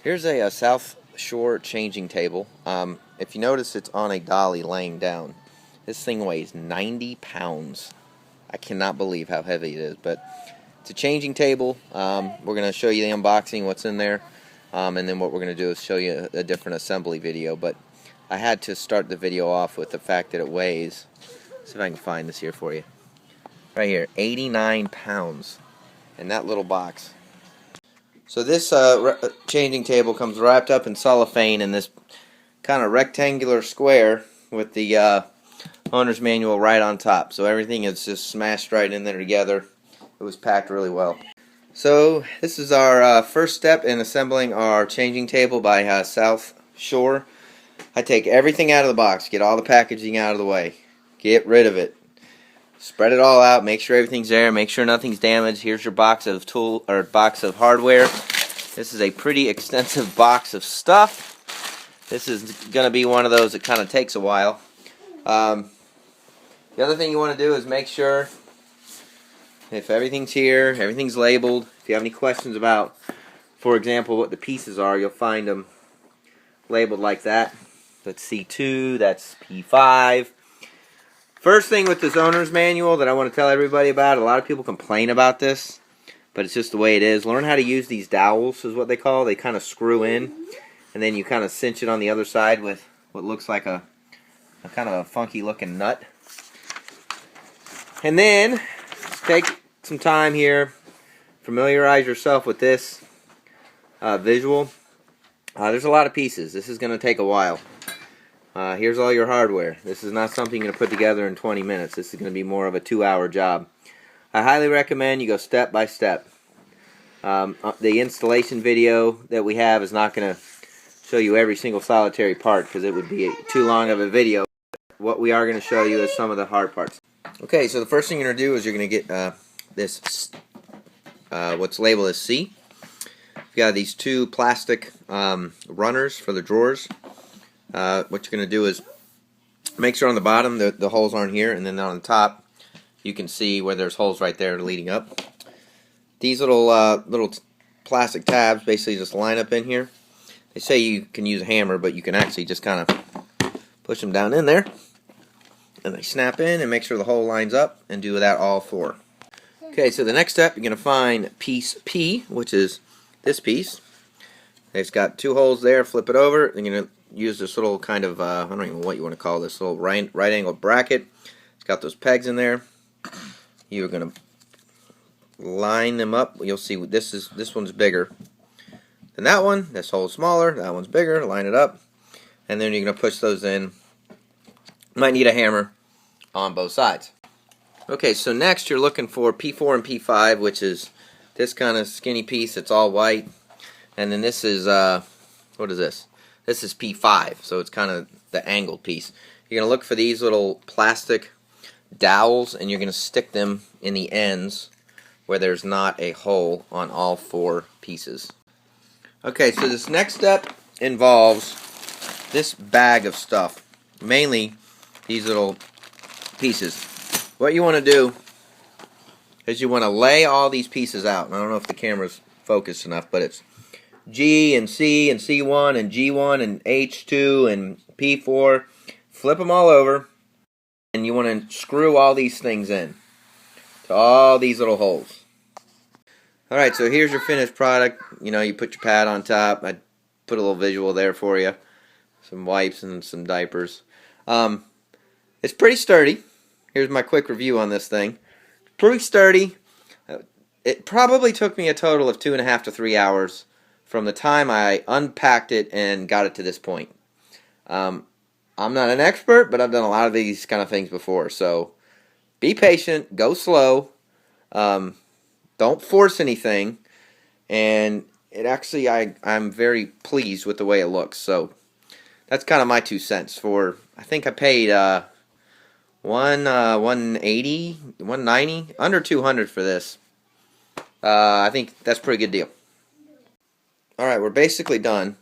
Here's a South Shore changing table. If you notice, it's on a dolly laying down. This thing weighs 90 pounds. I cannot believe how heavy it is, but it's a changing table. We're going to show you the unboxing, what's in there, and then what we're going to do is show you a different assembly video. But I had to start the video off with the fact that it weighs, see if I can find this here for you, right here, 89 pounds in that little box. So this changing table comes wrapped up in cellophane in this kind of rectangular square with the owner's manual right on top. So everything is just smashed right in there together. It was packed really well. So this is our first step in assembling our changing table by South Shore. I take everything out of the box, get all the packaging out of the way, get rid of it. Spread it all out, make sure everything's there, make sure nothing's damaged. Here's your box of box of hardware. This is a pretty extensive box of stuff. This is going to be one of those that kind of takes a while. The other thing you want to do is make sure if everything's here, everything's labeled. If you have any questions about, for example, what the pieces are, you'll find them labeled like that. That's C2, that's P5. First thing with this owner's manual that I want to tell everybody about, a lot of people complain about this, but it's just the way it is. Learn how to use these dowels is what they call. They kind of screw in, and then you kind of cinch it on the other side with what looks like a kind of a funky looking nut. And then, take some time here, familiarize yourself with this visual. There's a lot of pieces. This is going to take a while. Here's all your hardware. This is not something you're going to put together in 20 minutes. This is going to be more of a 2-hour job. I highly recommend you go step by step. The installation video that we have is not going to show you every single solitary part because it would be too long of a video. What we are going to show you is some of the hard parts. Okay, so the first thing you're going to do is you're going to get this, what's labeled as C. You've got these two plastic runners for the drawers. What you're going to do is make sure on the bottom the holes aren't here, and then on the top you can see where there's holes right there leading up. These little plastic tabs basically just line up in here. They say you can use a hammer, but you can actually just kind of push them down in there, and they snap in and make sure the hole lines up, and do that all four. Okay, so the next step, you're going to find piece P, which is this piece. It's got two holes there. Flip it over. You're going to use this little kind of, I don't even know what you want to call this, little right angle bracket. It's got those pegs in there. You're going to line them up. You'll see this one's bigger than that one. This hole's smaller. That one's bigger. Line it up. And then you're going to push those in. You might need a hammer on both sides. Okay, so next you're looking for P4 and P5, which is this kind of skinny piece. It's all white. And then this is, what is this? This is P5, so it's kind of the angled piece. You're going to look for these little plastic dowels, and you're going to stick them in the ends where there's not a hole on all four pieces. Okay, so this next step involves this bag of stuff, mainly these little pieces. What you want to do is you want to lay all these pieces out. And I don't know if the camera's focused enough, but it's G and C and C1 and G1 and H2 and P4. Flip them all over, and you want to screw all these things in to all these little holes. Alright, so here's your finished product. You know, you put your pad on top. I put a little visual there for you. Some wipes and some diapers. It's pretty sturdy. Here's my quick review on this thing. Pretty sturdy. It probably took me a total of 2.5 to 3 hours from the time I unpacked it and got it to this point. I'm not an expert, but I've done a lot of these kind of things before. So be patient, go slow, don't force anything, and it actually I'm very pleased with the way it looks. So that's kind of my 2 cents for. I think I paid $180, $190, under $200 for this. I think that's a pretty good deal. Alright, we're basically done.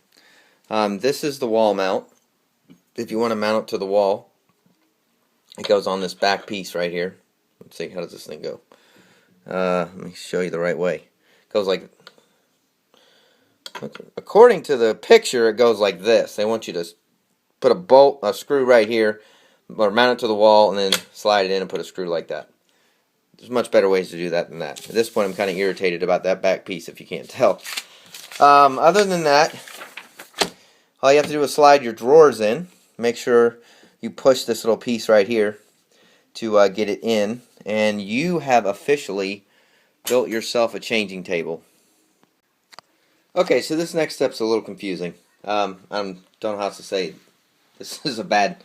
This is the wall mount. If you want to mount it to the wall, it goes on this back piece right here. Let's see, how does this thing go? Let me show you the right way. It goes like According to the picture, it goes like this. They want you to put a screw right here, or mount it to the wall, and then slide it in and put a screw like that. There's much better ways to do that than that. At this point, I'm kind of irritated about that back piece, if you can't tell. Other than that, all you have to do is slide your drawers in. Make sure you push this little piece right here to get it in, and you have officially built yourself a changing table. Okay, so this next step's a little confusing. I don't know how else to say it. This is a bad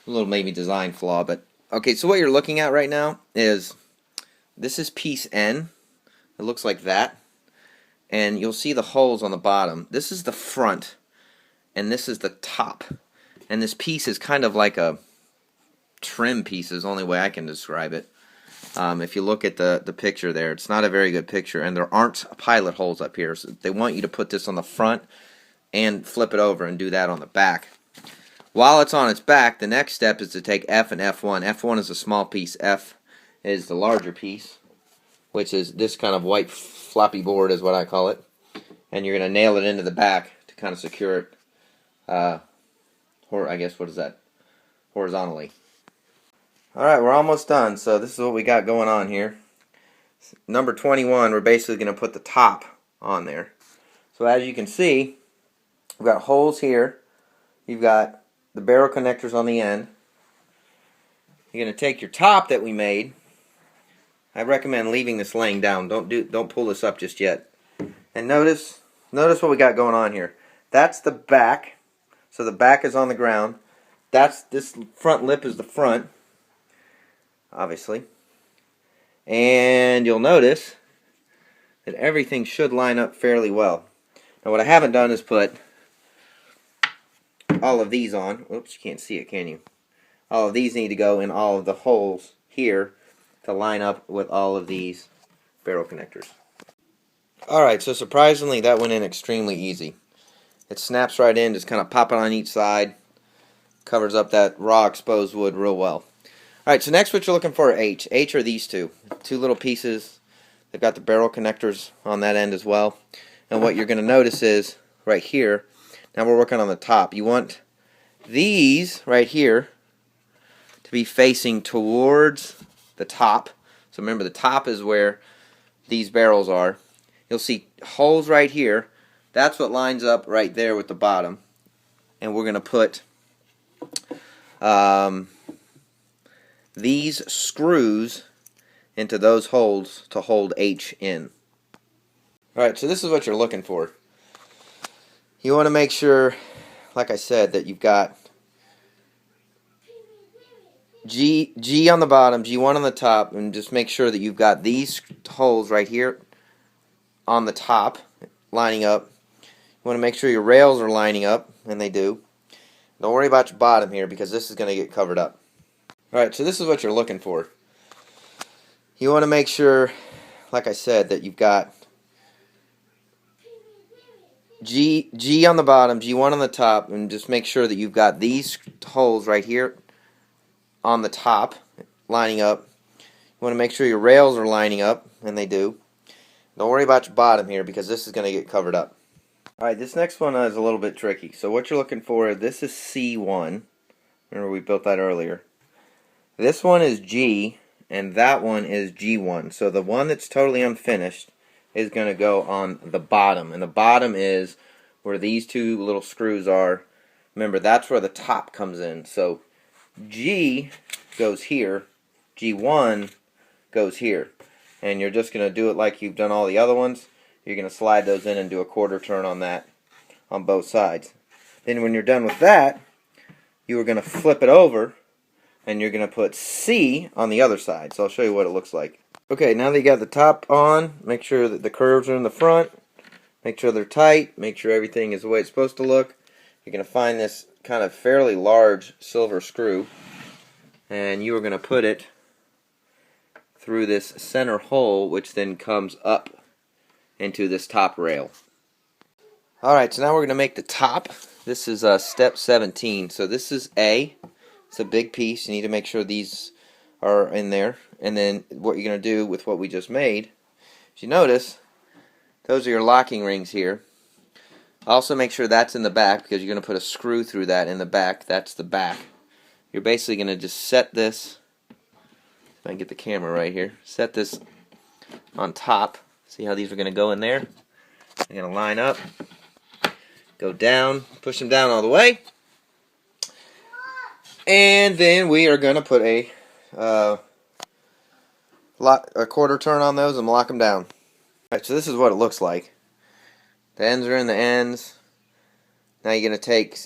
little maybe design flaw, but okay, so what you're looking at right now is this is piece N. It looks like that, and you'll see the holes on the bottom. This is the front, and this is the top, and this piece is kind of like a trim piece is the only way I can describe it. If you look at the picture there, it's not a very good picture, and there aren't pilot holes up here, so they want you to put this on the front and flip it over and do that on the back. While it's on its back, the next step is to take F and F1. F1 is a small piece, F is the larger piece, which is this kind of white floppy board is what I call it, and you're going to nail it into the back to kind of secure it, or I guess what is that, horizontally. Alright, we're almost done, so this is what we got going on here. Number 21, we're basically going to put the top on there. So as you can see, we've got holes here. You've got the barrel connectors on the end. You're going to take your top that we made. I recommend leaving this laying down. Don't pull this up just yet. And notice what we got going on here. That's the back. So the back is on the ground. This front lip is the front, obviously. And you'll notice that everything should line up fairly well. Now what I haven't done is put all of these on. Oops, you can't see it, can you? All of these need to go in all of the holes here to line up with all of these barrel connectors. Alright, so surprisingly that went in extremely easy. It snaps right in, just kind of pop it on each side. Covers up that raw exposed wood real well. Alright, so next what you're looking for are H. H are these two little pieces. They've got the barrel connectors on that end as well. And what you're going to notice is, right here, now we're working on the top. You want these right here to be facing towards the top. So remember, the top is where these barrels are. You'll see holes right here. That's what lines up right there with the bottom. And we're going to put these screws into those holes to hold H in. Alright, so this is what you're looking for. You want to make sure, like I said, that you've got G on the bottom, G1 on the top, and just make sure that you've got these holes right here on the top lining up. You want to make sure your rails are lining up, and they do. Don't worry about your bottom here because this is going to get covered up. Alright, so this is what you're looking for. You want to make sure, like I said, that you've got G on the bottom, G1 on the top, and just make sure that you've got these holes right here on the top lining up. You want to make sure your rails are lining up, and they do. Don't worry about your bottom here because this is going to get covered up. Alright, this next one is a little bit tricky. So what you're looking for, this is C1. Remember we built that earlier. This one is G, and that one is G1. So the one that's totally unfinished is going to go on the bottom. And the bottom is where these two little screws are. Remember, that's where the top comes in. So G goes here, G1 goes here. And you're just going to do it like you've done all the other ones. You're going to slide those in and do a quarter turn on that on both sides. Then when you're done with that, you are going to flip it over and you're going to put C on the other side. So I'll show you what it looks like. Okay, now that you got the top on, make sure that the curves are in the front. Make sure they're tight. Make sure everything is the way it's supposed to look. You're going to find this kind of fairly large silver screw, and you are going to put it through this center hole, which then comes up into this top rail. Alright, so now we're going to make the top. This is step 17. So this is A. It's a big piece. You need to make sure these are in there. And then what you're going to do with what we just made, as you notice, those are your locking rings here. Also make sure that's in the back, because you're going to put a screw through that in the back. That's the back. You're basically going to just set this, if I can get the camera right here, set this on top. See how these are going to go in there? They're going to line up, go down, push them down all the way. And then we are going to put a quarter turn on those and lock them down. Alright, so this is what it looks like. The ends are in the ends. Now you're going to take,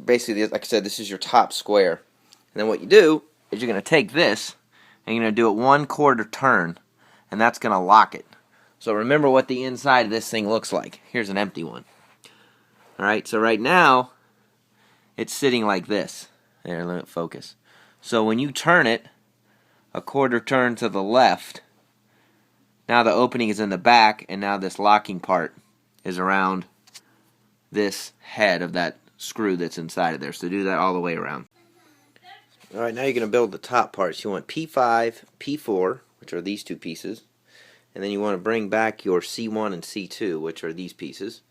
basically, like I said, this is your top square. And then what you do is you're going to take this and you're going to do it 1/4 turn. And that's going to lock it. So remember what the inside of this thing looks like. Here's an empty one. Alright, so right now, it's sitting like this. There, let it focus. So when you turn it, 1/4 turn to the left, now the opening is in the back, and now this locking part is around this head of that screw that's inside of there. So do that all the way around. Alright, now you're going to build the top parts. You want P5, P4, which are these two pieces. And then you want to bring back your C1 and C2, which are these pieces.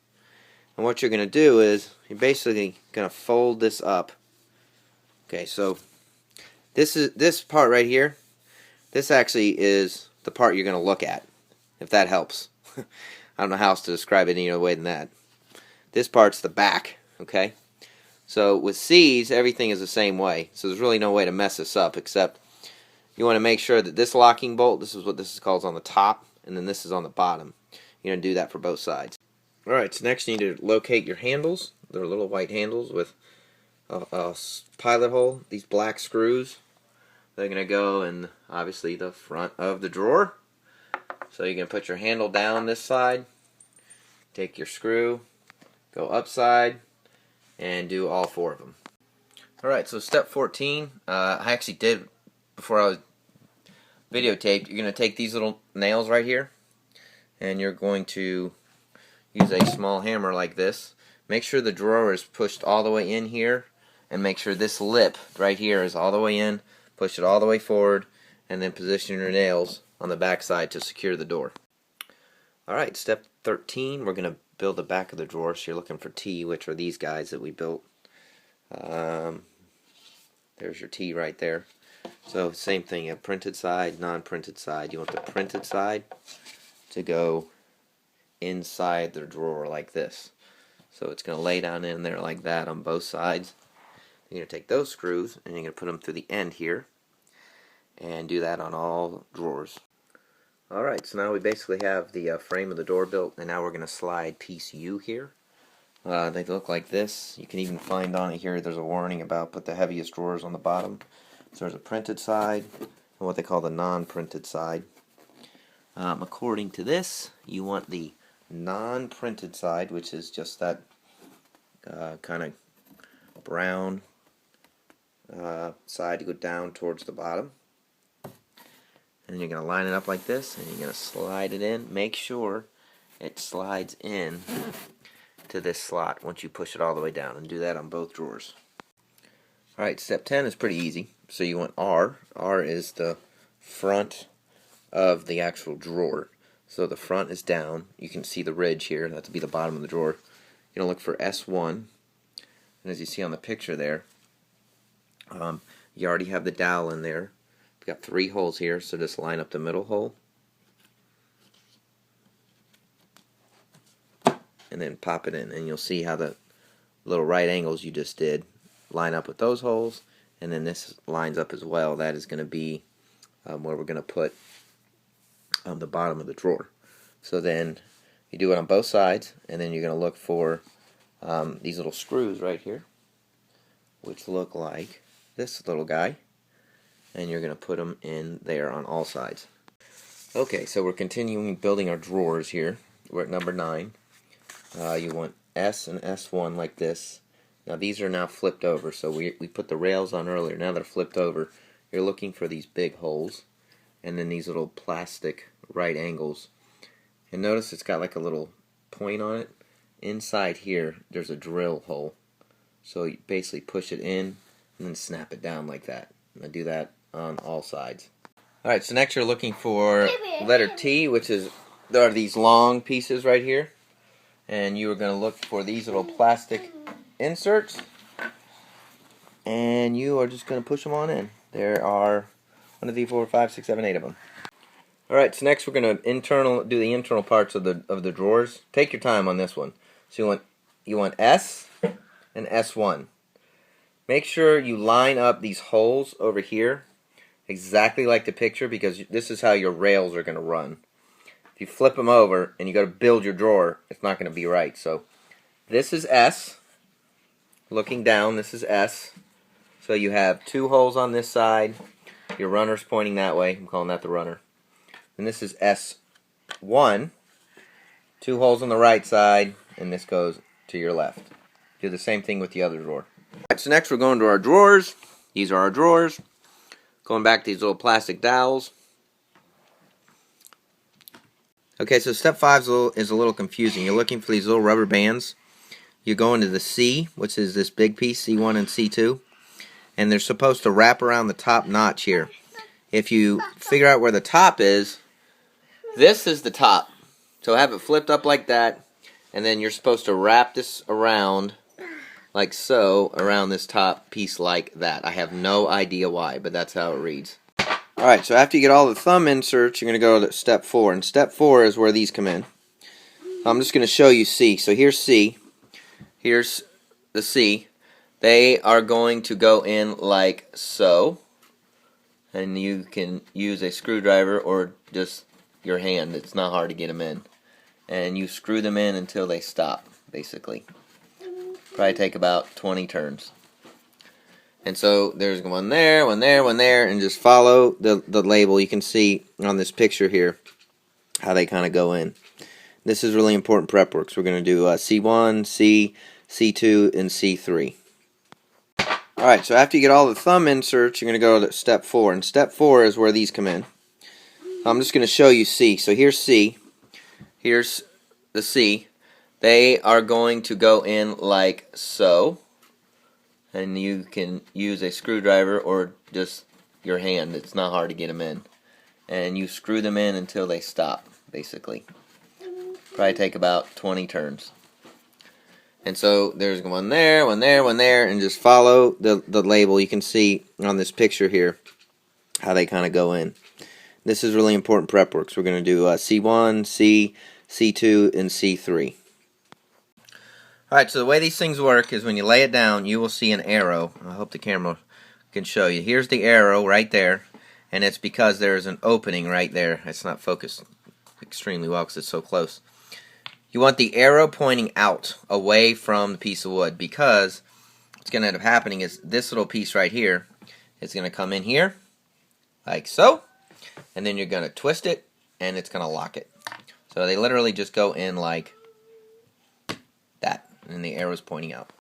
And what you're going to do is, you're basically going to fold this up. Okay, so this part right here, this actually is the part you're going to look at, if that helps. I don't know how else to describe it any other way than that. This part's the back, okay? So with C's, everything is the same way. So there's really no way to mess this up, except you want to make sure that this locking bolt, this is what this is called, is on the top, and then this is on the bottom. You're going to do that for both sides. Alright, so next you need to locate your handles. They're little white handles with a pilot hole. These black screws, they're going to go in, obviously, the front of the drawer. So you're going to put your handle down this side, take your screw, go upside, and do all 4 of them. Alright, so step 14, I actually did before I was videotaped. You're going to take these little nails right here, and you're going to use a small hammer like this. Make sure the drawer is pushed all the way in here, and make sure this lip right here is all the way in. Push it all the way forward, and then position your nails on the back side to secure the door. Alright, step 13, we're going to build the back of the drawer. So you're looking for T, which are these guys that we built. There's your T right there. So same thing, you have printed side, non-printed side. You want the printed side to go inside the drawer like this. So it's going to lay down in there like that on both sides. You're going to take those screws and you're going to put them through the end here and do that on all drawers. Alright, so now we basically have the frame of the door built, and now we're going to slide piece U here. They look like this. You can even find on it here, there's a warning about put the heaviest drawers on the bottom. So there's a printed side and what they call the non-printed side. According to this, you want the non-printed side, which is just that kind of brown side to go down towards the bottom. And then you're going to line it up like this, and you're going to slide it in. Make sure it slides in to this slot once you push it all the way down, and do that on both drawers. Alright, step 10 is pretty easy. So you want R. R is the front of the actual drawer. So the front is down. You can see the ridge here. That would be the bottom of the drawer. You're going to look for S1. And as you see on the picture there, you already have the dowel in there. We've got 3 holes here, so just line up the middle hole. And then pop it in. And you'll see how the little right angles you just did line up with those holes. And then this lines up as well. That is going to be where we're going to put the bottom of the drawer. So then you do it on both sides, and then you're going to look for these little screws right here, which look like this little guy, and you're going to put them in there on all sides. Okay, so we're continuing building our drawers here. We're at number 9. You want S and S1 like this. Now these are now flipped over, so we put the rails on earlier. Now they're flipped over. You're looking for these big holes, and then these little plastic right angles. And notice it's got like a little point on it. Inside here, there's a drill hole. So you basically push it in, and then snap it down like that. And I do that on all sides. Alright, so next you're looking for letter T, which is, there are these long pieces right here. and you are going to look for these little plastic inserts, and you are just going to push them on in. There are 1, 2, 3, 4, 5, 6, 7, 8 of them. Alright, so next we're going to do the internal parts of the drawers. Take your time on this one. So you want S and S1. Make sure you line up these holes over here exactly like the picture, because this is how your rails are going to run. If you flip them over and you go to build your drawer, it's not going to be right. So this is S. Looking down, this is S. So you have 2 holes on this side. Your runner's pointing that way. I'm calling that the runner. And this is S1. 2 holes on the right side, and this goes to your left. Do the same thing with the other drawer. Alright, so next we're going to our drawers. These are our drawers. Going back to these little plastic dowels. Okay, so step 5 is a little confusing. You're looking for these little rubber bands. You go into the C, which is this big piece, C1 and C2. And they're supposed to wrap around the top notch here. If you figure out where the top is, this is the top. So have it flipped up like that, and then you're supposed to wrap this around like so, around this top piece like that. I have no idea why, but that's how it reads. Alright, so after you get all the thumb inserts, you're going to go to step 4. And step 4 is where these come in. I'm just going to show you C. So here's C. Here's the C. They are going to go in like so. And you can use a screwdriver or just your hand. It's not hard to get them in. And you screw them in until they stop, basically. Probably take about 20 turns. And so there's one there, one there, one there, and just follow the label. You can see on this picture here how they kind of go in. This is really important prep work. So we're going to do C1, C, C2, and C3. Alright, so after you get all the thumb inserts, you're going to go to step 4. And step 4 is where these come in. I'm just going to show you C. So here's C. Here's the C. They are going to go in like so. And you can use a screwdriver or just your hand. It's not hard to get them in. And you screw them in until they stop, basically. Probably take about 20 turns. And so there's one there, one there, one there, and just follow the label. You can see on this picture here how they kind of go in. This is really important prep work. So we're going to do C1, C, C2, and C3. Alright, so the way these things work is when you lay it down, you will see an arrow. I hope the camera can show you. Here's the arrow right there, and it's because there's an opening right there. It's not focused extremely well because it's so close. You want the arrow pointing out, away from the piece of wood, because what's going to end up happening is this little piece right here is going to come in here, like so, and then you're going to twist it, and it's going to lock it. So they literally just go in like that, and the arrow's pointing out.